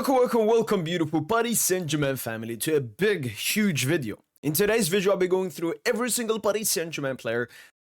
Welcome, beautiful Paris Saint Germain family, to a big, huge video. In today's video, I'll be going through every single Paris Saint Germain player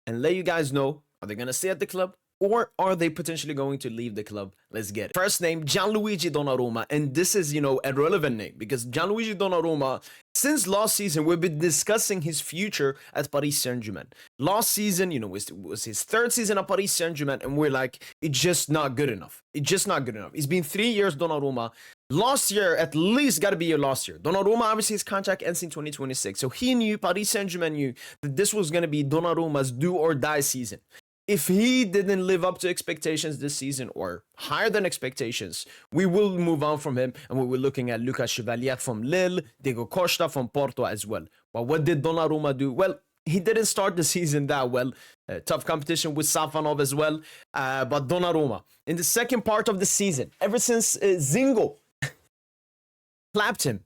and let you guys know, are they going to stay at the club or are they potentially going to leave the club? Let's get it. First name, Gianluigi Donnarumma, and this is, a relevant name because Gianluigi Donnarumma, since last season, we've been discussing his future at Paris Saint Germain. Last season, was his third season at Paris Saint Germain, and we're like, it's just not good enough. It's just not good enough. It's been 3 years, Donnarumma. Last year, at least, got to be your last year. Donnarumma, obviously, his contract ends in 2026. So he knew, Paris Saint Germain knew that this was going to be Donnarumma's do or die season. If he didn't live up to expectations this season or higher than expectations, we will move on from him and we were looking at Lucas Chevalier from Lille, Diego Costa from Porto as well. But what did Donnarumma do? Well, he didn't start the season that well. Tough competition with Safonov as well. But Donnarumma, in the second part of the season, ever since Zingo clapped him,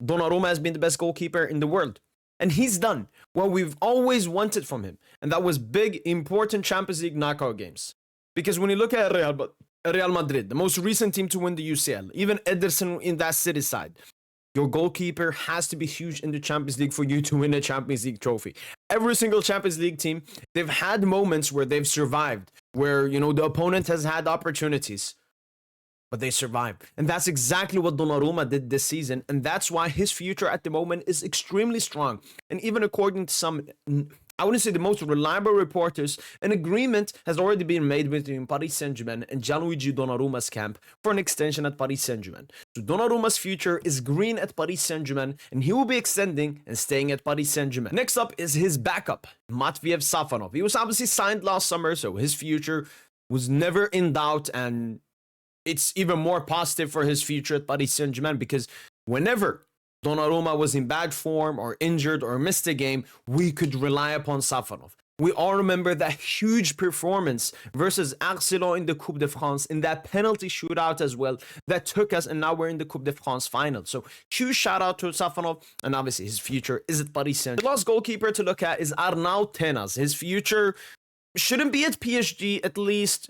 Donnarumma has been the best goalkeeper in the world. And he's done what we've always wanted from him. And that was big, important Champions League knockout games. Because when you look at Real Madrid, the most recent team to win the UCL, even Ederson in that City side, your goalkeeper has to be huge in the Champions League for you to win a Champions League trophy. Every single Champions League team, they've had moments where they've survived, where, the opponent has had opportunities, but they survived. And that's exactly what Donnarumma did this season. And that's why his future at the moment is extremely strong. And even according to some, I wouldn't say the most reliable reporters, an agreement has already been made between Paris Saint Germain and Gianluigi Donnarumma's camp for an extension at Paris Saint Germain. So Donnarumma's future is green at Paris Saint Germain, and he will be extending and staying at Paris Saint Germain. Next up is his backup, Matviev Safonov. He was obviously signed last summer, so his future was never in doubt, and it's even more positive for his future at Paris Saint Germain because whenever Donnarumma was in bad form or injured or missed a game, we could rely upon Safonov. We all remember that huge performance versus Arsenal in the Coupe de France, in that penalty shootout as well, that took us, and now we're in the Coupe de France final. So huge shout out to Safonov, and obviously his future is at Paris Saint-Germain. The last goalkeeper to look at is Arnaud Tenas. His future shouldn't be at PSG, at least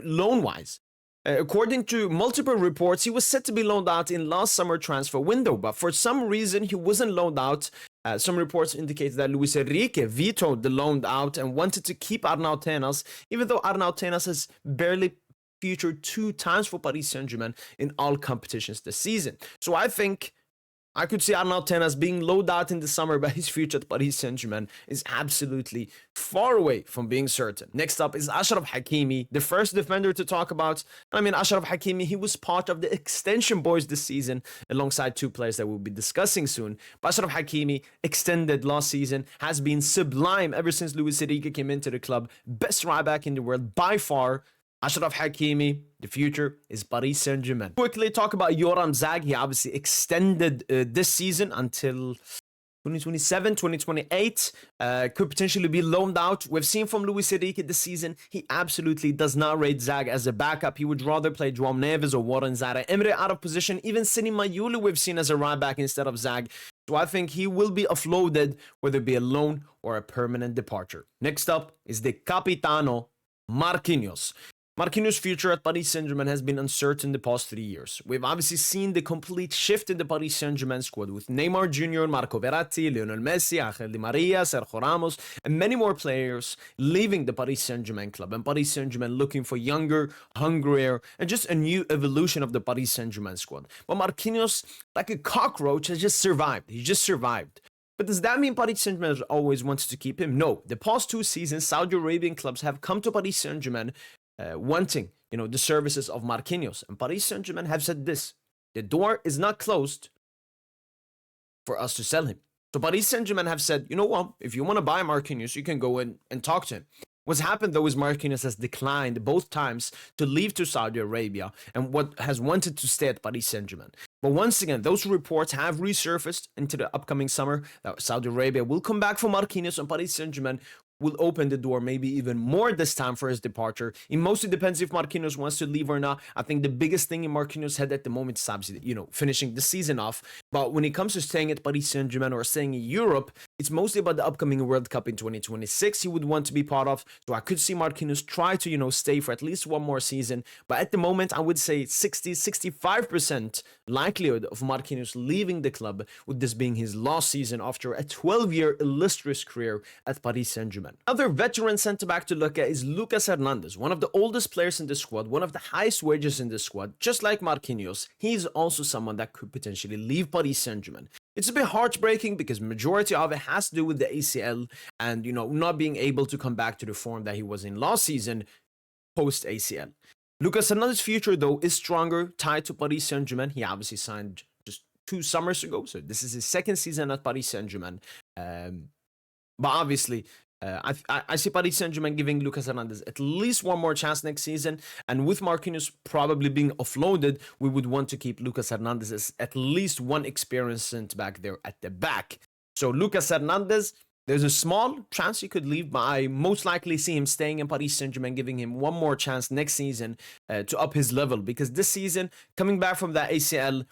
loan-wise. According to multiple reports, he was set to be loaned out in last summer transfer window, but for some reason he wasn't loaned out. Some reports indicate that Luis Enrique vetoed the loaned out and wanted to keep Arnaud Tenas, even though Arnaud Tenas has barely featured 2 times for Paris Saint-Germain in all competitions this season. So I think I could see Arnaud Tenas being loaned out in the summer, but his future at Paris Saint-Germain is absolutely far away from being certain. Next up is Achraf Hakimi, the first defender to talk about. Achraf Hakimi, he was part of the extension boys this season, alongside 2 players that we'll be discussing soon. But Achraf Hakimi, extended last season, has been sublime ever since Luis Enrique came into the club. Best right back in the world by far. Achraf Hakimi, the future is Paris Saint Germain. Quickly talk about Joram Zag. He obviously extended this season until 2027, 2028. Could potentially be loaned out. We've seen from Luis Enrique this season, he absolutely does not rate Zag as a backup. He would rather play Joao Neves or Warren Zaire. Emery out of position. Even Sini Mayulu we've seen as a right back instead of Zag. So I think he will be offloaded, whether it be a loan or a permanent departure. Next up is the Capitano, Marquinhos. Marquinhos' future at Paris Saint-Germain has been uncertain the past 3 years. We've obviously seen the complete shift in the Paris Saint-Germain squad with Neymar Jr., Marco Verratti, Lionel Messi, Angel Di Maria, Sergio Ramos, and many more players leaving the Paris Saint-Germain club, and Paris Saint-Germain looking for younger, hungrier, and just a new evolution of the Paris Saint-Germain squad. But Marquinhos, like a cockroach, has just survived. He just survived. But does that mean Paris Saint-Germain always wanted to keep him? No. The past 2 seasons, Saudi Arabian clubs have come to Paris Saint-Germain wanting, the services of Marquinhos. And Paris Saint-Germain have said this: the door is not closed for us to sell him. So Paris Saint-Germain have said, you know what, if you want to buy Marquinhos, you can go in and talk to him. What's happened, though, is Marquinhos has declined both times to leave to Saudi Arabia and what has wanted to stay at Paris Saint-Germain. But once again, those reports have resurfaced into the upcoming summer that Saudi Arabia will come back for Marquinhos, and Paris Saint-Germain will open the door maybe even more this time for his departure. It mostly depends if Marquinhos wants to leave or not. I think the biggest thing in Marquinhos' head at the moment is obviously, finishing the season off. But when it comes to staying at Paris Saint Germain or staying in Europe, it's mostly about the upcoming World Cup in 2026 he would want to be part of. So I could see Marquinhos try to, stay for at least one more season. But at the moment, I would say 65% likelihood of Marquinhos leaving the club, with this being his last season after a 12-year illustrious career at Paris Saint Germain. Another veteran centre-back to look at is Lucas Hernandez, one of the oldest players in the squad, one of the highest wages in the squad. Just like Marquinhos, he's also someone that could potentially leave Paris Saint Germain. It's a bit heartbreaking because majority of it has to do with the ACL and, not being able to come back to the form that he was in last season post ACL. Lucas Hernandez's future, though, is stronger, tied to Paris Saint Germain. He obviously signed just 2 summers ago, so this is his second season at Paris Saint Germain. But obviously, I see Paris Saint Germain giving Lucas Hernandez at least one more chance next season. And with Marquinhos probably being offloaded, we would want to keep Lucas Hernandez as at least one experienced centre back there at the back. So Lucas Hernandez, there's a small chance he could leave, but I most likely see him staying in Paris Saint Germain, giving him one more chance next season to up his level. Because this season, coming back from that ACL,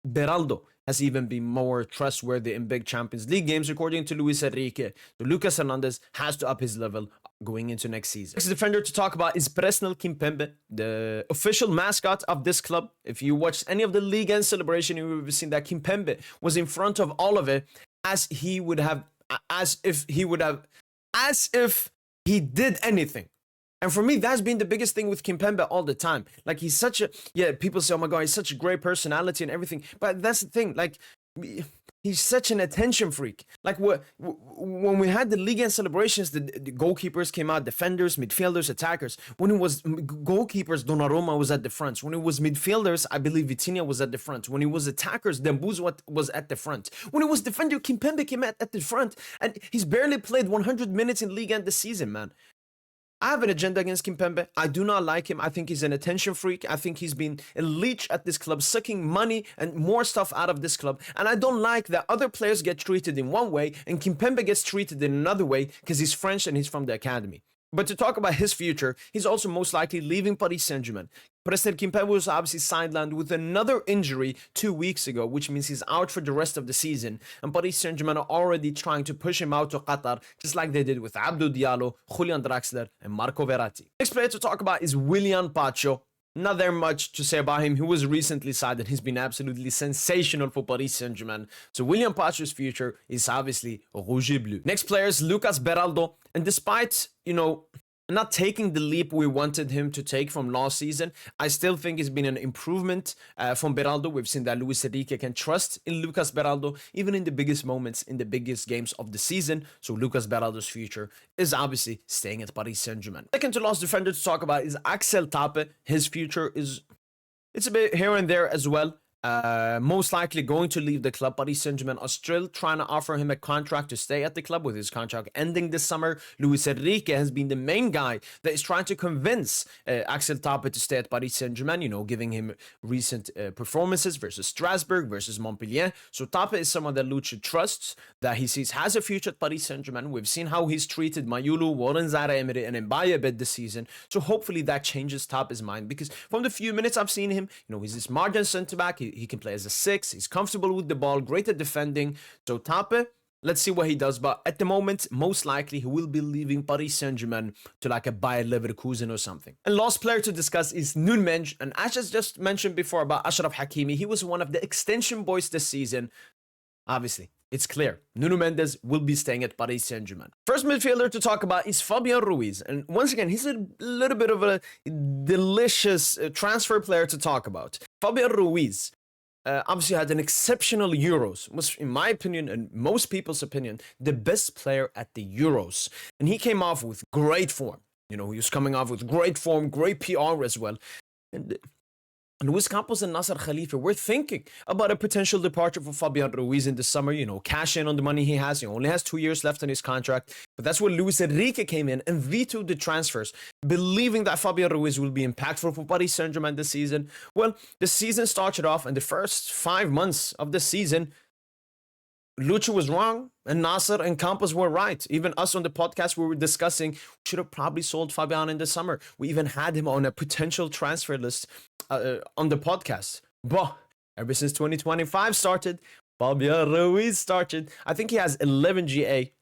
Beraldo has even been more trustworthy in big Champions League games, according to Luis Enrique. So Lucas Hernandez has to up his level going into next season. Next defender to talk about is Presnel Kimpembe, the official mascot of this club. If you watched any of the league end celebration, you would have seen that Kimpembe was in front of all of it as if he did anything. And for me, that's been the biggest thing with Kimpembe all the time. Like, he's such a, people say, oh my God, he's such a great personality and everything. But that's the thing, like, he's such an attention freak. Like, when we had the league end celebrations, the goalkeepers came out, defenders, midfielders, attackers. When it was goalkeepers, Donnarumma was at the front. When it was midfielders, I believe Vitinha was at the front. When it was attackers, Dembele was at the front. When it was defender, Kimpembe came at the front. And he's barely played 100 minutes in league end this season, man. I have an agenda against Kimpembe. I do not like him. I think he's an attention freak. I think he's been a leech at this club, sucking money and more stuff out of this club. And I don't like that other players get treated in one way and Kimpembe gets treated in another way because he's French and he's from the academy. But to talk about his future, he's also most likely leaving Paris Saint Germain. Presnel Kimpembe was obviously sidelined with another injury 2 weeks ago, which means he's out for the rest of the season. And Paris Saint Germain are already trying to push him out to Qatar, just like they did with Abdou Diallo, Julian Draxler, and Marco Verratti. Next player to talk about is Willian Pacho. Not there much to say about him. He was recently signed and he's been absolutely sensational for Paris Saint Germain. So Willian Pacho's future is obviously rouge et bleu. Next player is Lucas Beraldo. And despite, not taking the leap we wanted him to take from last season, I still think it's been an improvement from Beraldo. We've seen that Luis Enrique can trust in Lucas Beraldo, even in the biggest moments, in the biggest games of the season. So Lucas Beraldo's future is obviously staying at Paris Saint Germain. Second to last defender to talk about is Axel Tape. His future it's a bit here and there as well. Most likely going to leave the club. Paris Saint Germain are still trying to offer him a contract to stay at the club, with his contract ending this summer. Luis Enrique has been the main guy that is trying to convince Axel Tape to stay at Paris Saint Germain, giving him recent performances versus Strasbourg, versus Montpellier. So Tape is someone that Lucha trusts, that he sees has a future at Paris Saint Germain. We've seen how he's treated Mayulu, Warren Zaire, Emery, and Mbaye a bit this season. So hopefully that changes Tape's mind, because from the few minutes I've seen him, he's this margin centre back. He can play as a 6. He's comfortable with the ball, great at defending. So Tape, let's see what he does. But at the moment, most likely he will be leaving Paris Saint Germain to like a Bayer Leverkusen or something. And last player to discuss is Nuno Mendes. And as I just mentioned before about Achraf Hakimi, he was one of the extension boys this season. Obviously, it's clear Nuno Mendes will be staying at Paris Saint Germain. First midfielder to talk about is Fabian Ruiz. And once again, he's a little bit of a delicious transfer player to talk about. Fabian Ruiz obviously had an exceptional Euros, was, in my opinion and most people's opinion, the best player at the Euros. And he came off with great form. He was coming off with great form, great PR as well. And Luis Campos and Nasser Khalifa were thinking about a potential departure for Fabian Ruiz in the summer, cash in on the money he has. He only has 2 years left on his contract. But that's when Luis Enrique came in and vetoed the transfers, believing that Fabian Ruiz will be impactful for Paris Saint Germain this season. Well, the season started off, and the first 5 months of the season, Lucha was wrong, and Nasser and Campos were right. Even us on the podcast, we were discussing, we should have probably sold Fabian in the summer. We even had him on a potential transfer list on the podcast. But ever since 2025 started, Fabian Ruiz started. I think he has 11 GA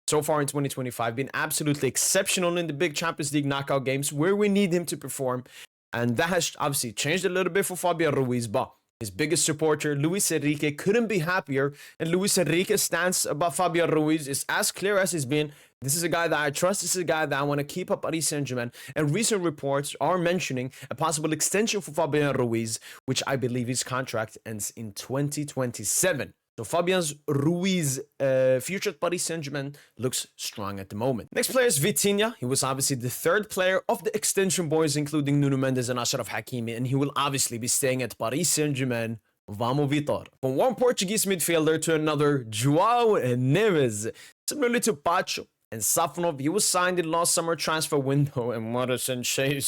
so far in 2025, been absolutely exceptional in the big Champions League knockout games where we need him to perform. And that has obviously changed a little bit for Fabian Ruiz, but his biggest supporter, Luis Enrique, couldn't be happier. And Luis Enrique's stance about Fabian Ruiz is as clear as it's been. This is a guy that I trust. This is a guy that I want to keep up Paris Saint Germain. And recent reports are mentioning a possible extension for Fabian Ruiz, which I believe his contract ends in 2027. So Fabian Ruiz future at Paris Saint Germain looks strong at the moment. Next player is Vitinha. He was obviously the third player of the extension boys, including Nuno Mendes and Achraf Hakimi, and he will obviously be staying at Paris Saint Germain. Vamos Vitor. From one Portuguese midfielder to another, Joao and Neves. Similarly to Pacho and Safonov, he was signed in last summer transfer window, and what a sensational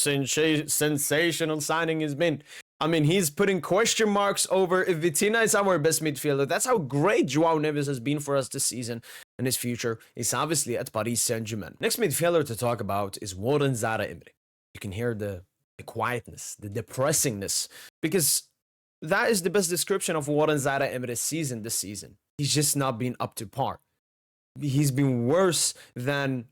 signing has been. I mean, he's putting question marks over if Vitinha is our best midfielder. That's how great Joao Neves has been for us this season, and his future is obviously at Paris Saint Germain. Next midfielder to talk about is Warren Zaire Emery. You can hear the quietness, the depressingness, because that is the best description of Warren Zaire Emery's season this season. He's just not been up to par. He's been worse than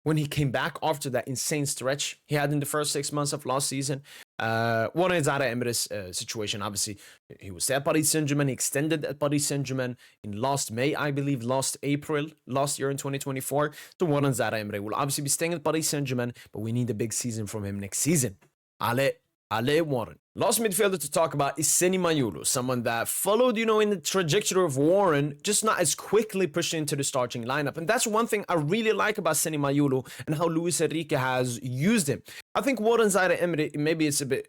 when he came back after that insane stretch he had in the first 6 months of last season. Warren Zaire Emery's situation, obviously, he was at Paris Saint Germain. He extended at Paris Saint Germain in last May, I believe, last April, last year in 2024. So Warren Zaire Emery will obviously be staying at Paris Saint Germain, but we need a big season from him next season. Ale Warren. Last midfielder to talk about is Mayulu, someone that followed, in the trajectory of Warren, just not as quickly pushed into the starting lineup. And that's one thing I really like about Mayulu and how Luis Enrique has used him. I think Warren Zaire Emery, maybe it's a bit,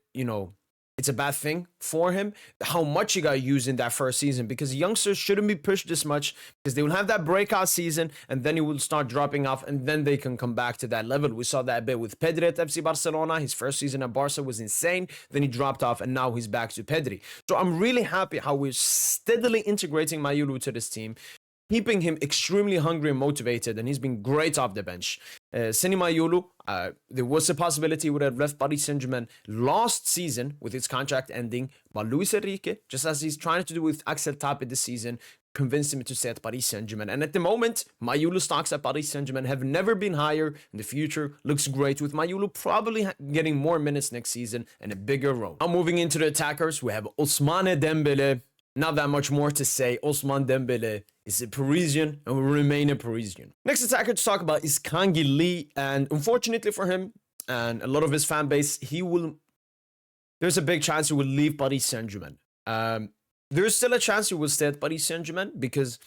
it's a bad thing for him, how much he got used in that first season, because youngsters shouldn't be pushed this much, because they will have that breakout season and then he will start dropping off and then they can come back to that level. We saw that a bit with Pedri at FC Barcelona. His first season at Barca was insane. Then he dropped off and now he's back to Pedri. So I'm really happy how we're steadily integrating Mayulu to this team, keeping him extremely hungry and motivated, and he's been great off the bench. Mayulu, there was a possibility he would have left Paris Saint Germain last season with his contract ending, but Luis Enrique, just as he's trying to do with Axel Tappe this season, convinced him to stay at Paris Saint Germain. And at the moment, Mayulu stocks at Paris Saint Germain have never been higher, and the future looks great with Mayulu probably getting more minutes next season and a bigger role. Now moving into the attackers, we have Ousmane Dembele. Not that much more to say. Ousmane Dembele is a Parisian and will remain a Parisian. Next attacker to talk about is Kang, and unfortunately for him and a lot of his fan base, there's a big chance he will leave Paris Saint Germain. There's still a chance he will stay at Paris Saint Germain, because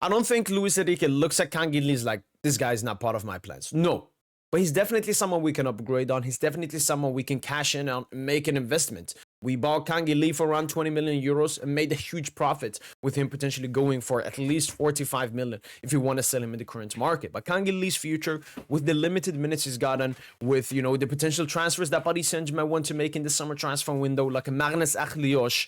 I don't think Luis Enrique looks at Kang like, this guy is not part of my plans. No. But he's definitely someone we can upgrade on. He's definitely someone we can cash in on and make an investment. We bought Kang for around 20 million euros and made a huge profit with him potentially going for at least 45 million if you want to sell him in the current market. But Kang future, with the limited minutes he's gotten, with the potential transfers that Paris Saint-Germain want to make in the summer transfer window, like a Magnus Achlios,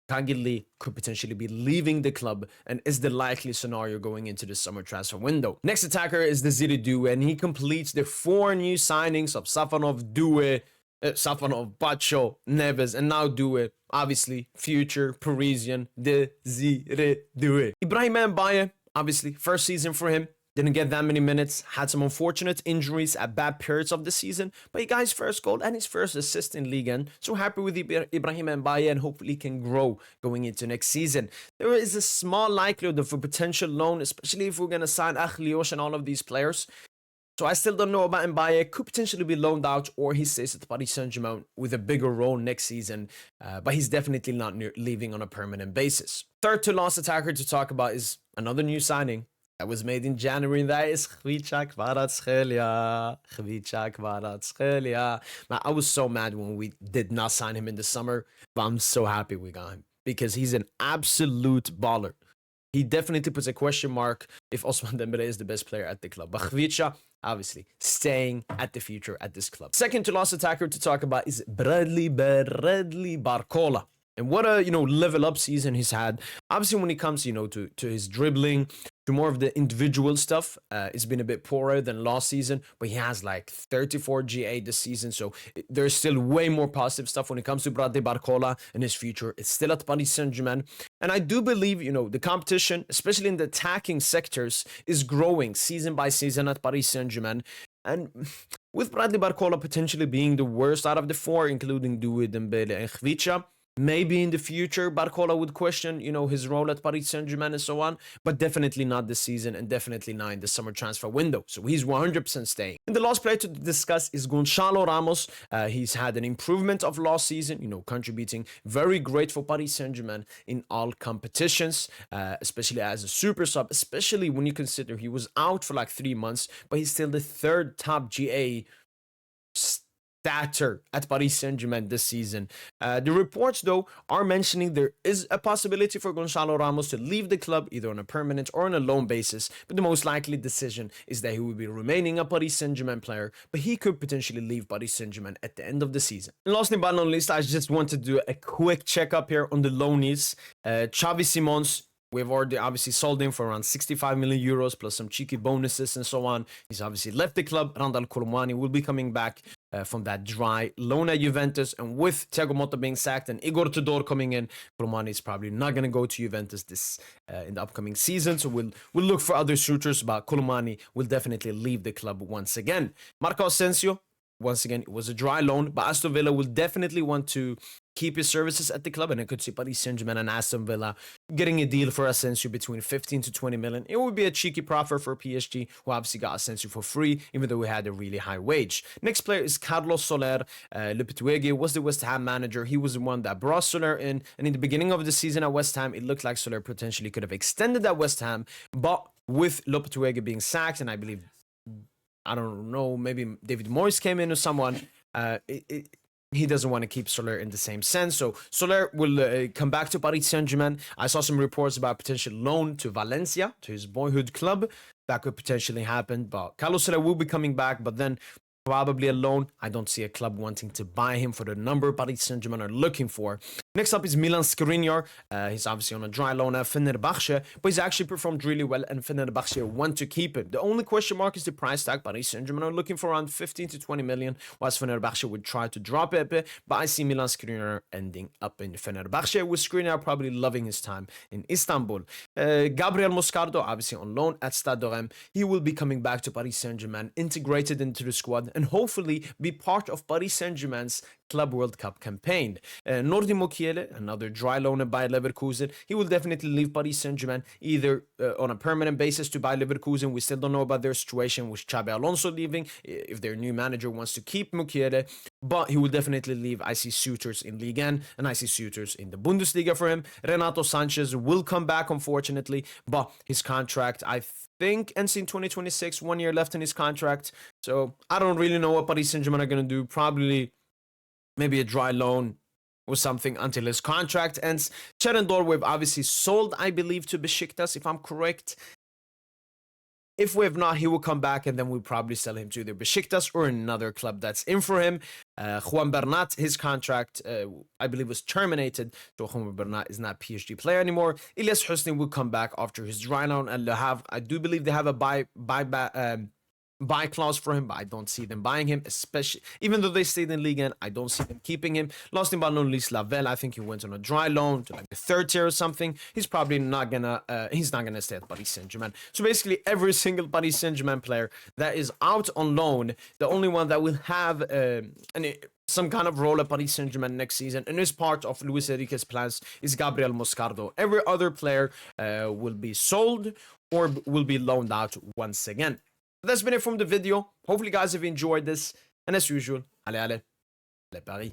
Kang could potentially be leaving the club and is the likely scenario going into the summer transfer window. Next attacker is the Zaire Due, and he completes the 4 new signings of Safonov, Due, Safonov, Pacho, Neves, and now Due. Obviously, future Parisian, the Zaire Due. Ibrahim Mbaye, obviously, first season for him. Didn't get that many minutes, had some unfortunate injuries at bad periods of the season, but he got his first goal and his first assist in Ligue 1. So happy with Ibrahim Mbaye, and hopefully can grow going into next season. There is a small likelihood of a potential loan, especially if we're going to sign Achlios and all of these players. So I still don't know about Mbaye. Could potentially be loaned out, or he stays at Paris Saint-Germain with a bigger role next season. But he's definitely not leaving on a permanent basis. Third to last attacker to talk about is another new signing that was made in January, and that is Khvicha Kvaratskhelia. Man, I was so mad when we did not sign him in the summer, but I'm so happy we got him, because he's an absolute baller. He definitely puts a question mark if Ousmane Dembele is the best player at the club. But Khvicha, obviously, staying at the future at this club. Second to last attacker to talk about is Barcola. And what a, level up season he's had. Obviously, when it comes, to his dribbling, to more of the individual stuff, it's been a bit poorer than last season, but he has like 34 GA this season. So there's still way more positive stuff when it comes to Barcola and his future. It's still at Paris Saint Germain. And I do believe, the competition, especially in the attacking sectors, is growing season by season at Paris Saint Germain. And with Bradley Barcola potentially being the worst out of the four, including Due, Dembele, and Khvicha, maybe in the future, Barcola would question, his role at Paris Saint-Germain and so on, but definitely not this season and definitely not in the summer transfer window. So he's 100% staying. And the last player to discuss is Gonçalo Ramos. He's had an improvement of last season, contributing very great for Paris Saint-Germain in all competitions, especially as a super sub, especially when you consider he was out for like 3 months, but he's still the third top GA starter at Paris Saint-Germain this season. The reports, though, are mentioning there is a possibility for Gonçalo Ramos to leave the club either on a permanent or on a loan basis, but the most likely decision is that he will be remaining a Paris Saint-Germain player, but he could potentially leave Paris Saint-Germain at the end of the season. And lastly but not least, I just want to do a quick checkup here on the loanees. Xavi Simons, we've already obviously sold him for around 65 million euros plus some cheeky bonuses and so on. He's obviously left the club. Randal Muani will be coming back from that dry loan at Juventus. And with Thiago Motta being sacked and Igor Tudor coming in, Muani is probably not going to go to Juventus this in the upcoming season. So we'll look for other suitors, but Muani will definitely leave the club once again. Marco Asensio, once again, it was a dry loan, but Aston Villa will definitely want to keep his services at the club, and I could see Paris Saint-Germain and Aston Villa getting a deal for Asensio between 15 to 20 million. It would be a cheeky proffer for PSG, who obviously got Asensio for free, even though he had a really high wage. Next player is Carlos Soler. Lopetegui was the West Ham manager. He was the one that brought Soler in, and in the beginning of the season at West Ham, it looked like Soler potentially could have extended at West Ham, but with Lopetegui being sacked, and I believe, I don't know, maybe David Moyes came in or someone, he doesn't want to keep Soler in the same sense. So Soler will come back to Paris Saint-Germain. I saw some reports about potential loan to Valencia, to his boyhood club. That could potentially happen. But Carlos Soler will be coming back, but then probably a loan. I don't see a club wanting to buy him for the number Paris Saint-Germain are looking for. Next up is Milan Skriniar. He's obviously on a dry loan at Fenerbahce, but he's actually performed really well, and Fenerbahce want to keep him. The only question mark is the price tag. Paris Saint-Germain are looking for around 15 to 20 million, whilst Fenerbahce would try to drop it a bit, but I see Milan Skriniar ending up in Fenerbahce, with Skriniar probably loving his time in Istanbul. Gabriel Moscardo, obviously on loan at Stade de Reims. He will be coming back to Paris Saint-Germain, integrated into the squad, and hopefully be part of Paris Saint-Germain's Club World Cup campaign. Nordi Mukiele, another dry loaner by Leverkusen, he will definitely leave Paris Saint-Germain either on a permanent basis to buy Leverkusen. We still don't know about their situation with Xabi Alonso leaving, if their new manager wants to keep Mukiele, but he will definitely leave. I see suitors in Ligue 1 and I see suitors in the Bundesliga for him. Renato Sanchez will come back, unfortunately, but his contract, I think, ends in 2026, 1 year left in his contract. So I don't really know what Paris Saint-Germain are going to do. Probably maybe a dry loan or something until his contract ends. Cherendor, we've obviously sold, I believe, to Besiktas, if I'm correct. If we have not, he will come back, and then we'll probably sell him to either Besiktas or another club that's in for him. Juan Bernat, his contract, I believe, was terminated, so Juan Bernat is not PSG player anymore. Ilyas Hussein will come back after his dry loan, and I do believe they have a buy clause for him, but I don't see them buying him, especially even though they stayed in Ligue 1. I don't see them keeping him. Last but not least, Lavelle. I think he went on a dry loan to like the third tier or something. He's probably not gonna stay at Paris Saint-Germain. So basically, every single Paris Saint-Germain player that is out on loan, the only one that will have some kind of role at Paris Saint-Germain next season and is part of Luis Enrique's plans is Gabriel Moscardo. Every other player will be sold or will be loaned out once again. That's been it from the video. Hopefully, guys have enjoyed this. And as usual, allez, allez, les paris.